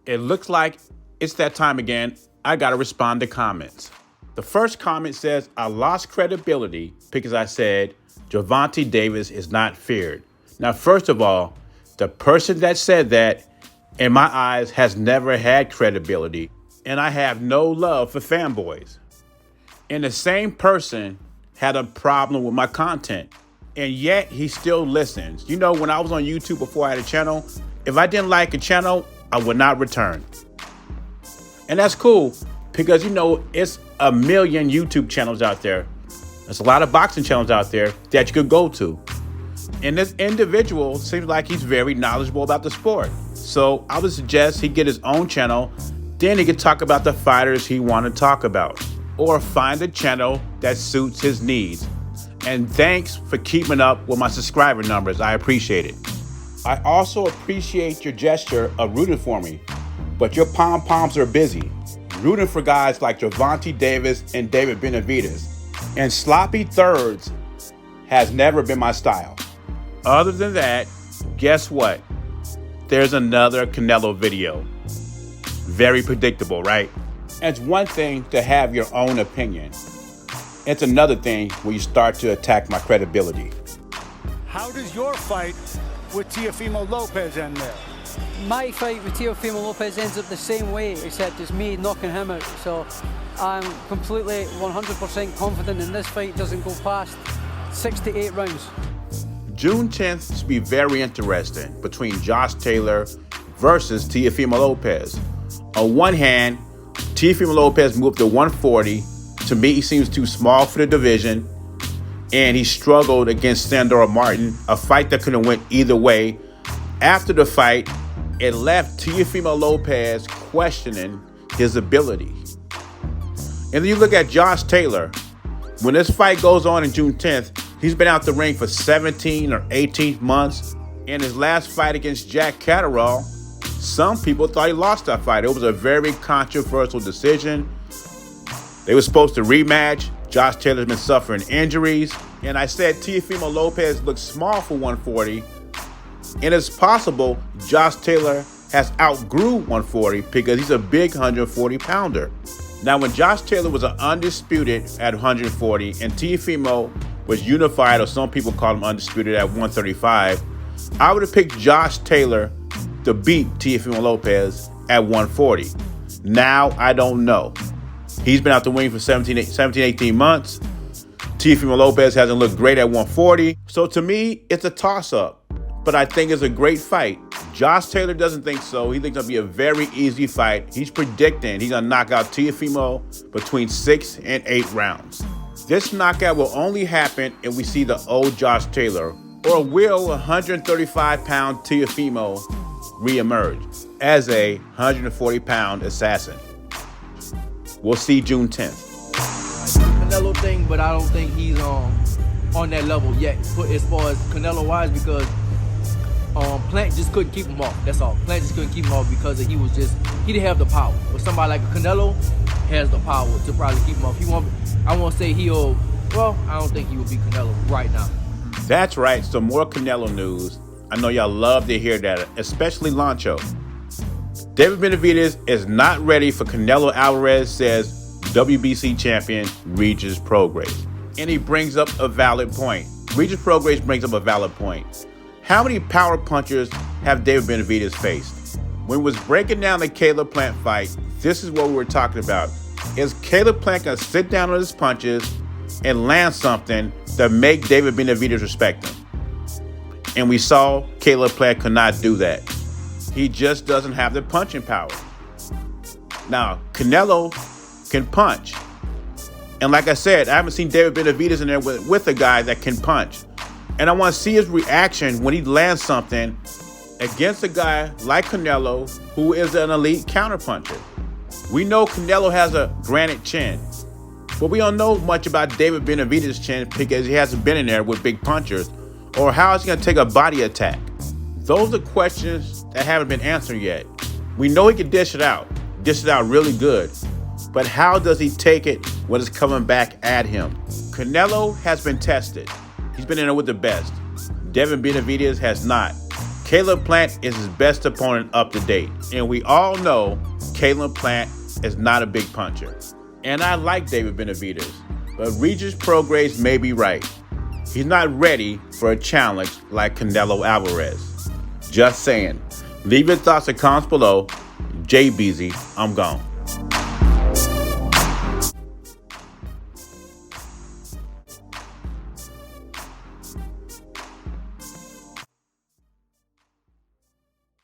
It looks like it's that time again. I gotta respond to comments. The first comment says, I lost credibility because I said Gervonta Davis is not feared. Now, first of all, the person that said that, in my eyes, has never had credibility, and I have no love for fanboys. And the same person had a problem with my content, and yet he still listens. You know, when I was on YouTube before I had a channel, if I didn't like a channel, I would not return. And that's cool because, you know, it's a million YouTube channels out there. There's a lot of boxing channels out there that you could go to. And this individual seems like he's very knowledgeable about the sport. So I would suggest he get his own channel. Then he could talk about the fighters he want to talk about. Or find a channel that suits his needs. And thanks for keeping up with my subscriber numbers. I appreciate it. I also appreciate your gesture of rooting for me, but your pom-poms are busy, rooting for guys like Gervonta Davis and David Benavidez. And sloppy thirds has never been my style. Other than that, guess what? There's another Canelo video. Very predictable, right? It's one thing to have your own opinion. It's another thing when you start to attack my credibility. How does your fight with Teofimo Lopez end there? My fight with Teofimo Lopez ends up the same way, except it's me knocking him out. So I'm completely 100% confident in this fight doesn't go past 6 to 8 rounds. June 10th should be very interesting between Josh Taylor versus Teofimo Lopez. On one hand, Teofimo Lopez moved to 140. To me, he seems too small for the division. And he struggled against Sandor Martin, a fight that could have went either way. After the fight, it left Teofimo Lopez questioning his ability. And then you look at Josh Taylor. When this fight goes on in June 10th, he's been out the ring for 17 or 18 months. In his last fight against Jack Catterall, some people thought he lost that fight. It was a very controversial decision. They were supposed to rematch. Josh Taylor's been suffering injuries. And I said Teofimo Lopez looks small for 140. And it's possible Josh Taylor has outgrew 140 because he's a big 140-pounder. Now, when Josh Taylor was an undisputed at 140 and Teofimo was unified, or some people call him undisputed, at 135, I would have picked Josh Taylor to beat Teofimo Lopez at 140. Now, I don't know. He's been out the ring for 17, 18 months. Teofimo Lopez hasn't looked great at 140. So to me, it's a toss-up. But I think it's a great fight. Josh Taylor doesn't think so. He thinks it'll be a very easy fight. He's predicting he's going to knock out Teofimo between 6 and 8 rounds. This knockout will only happen if we see the old Josh Taylor, or will 135-pound Teofimo reemerge as a 140-pound assassin. We'll see June 10th. Canelo thing, but I don't think he's on that level yet as far as Canelo-wise, because Plant just couldn't keep him off. That's all. Plant just couldn't keep him off because he didn't have the power. But somebody like Canelo has the power to probably keep him off. I won't say I don't think he will be Canelo right now. That's right. Some more Canelo news. I know y'all love to hear that, especially Lancho. David Benavidez is not ready for Canelo Alvarez, says WBC champion Regis Prograis. And he brings up a valid point. Regis Prograis brings up a valid point. How many power punchers have David Benavidez faced? When we was breaking down the Caleb Plant fight, this is what we were talking about. Is Caleb Plant going to sit down on his punches and land something to make David Benavidez respect him? And we saw Caleb Plant could not do that. He just doesn't have the punching power. Now, Canelo can punch. And like I said, I haven't seen David Benavidez in there with a guy that can punch. And I want to see his reaction when he lands something against a guy like Canelo, who is an elite counterpuncher. We know Canelo has a granite chin, but we don't know much about David Benavidez's chin because he hasn't been in there with big punchers, or how is he going to take a body attack. Those are questions that haven't been answered yet. We know he can dish it out really good, but how does he take it when it's coming back at him? Canelo has been tested. He's been in there with the best. David Benavidez has not. Caleb Plant is his best opponent up to date, and we all know Caleb Plant is not a big puncher. And I like David Benavidez, but Regis Prograis may be right. He's not ready for a challenge like Canelo Alvarez. Just saying. Leave your thoughts and comments below. JBZ, I'm gone.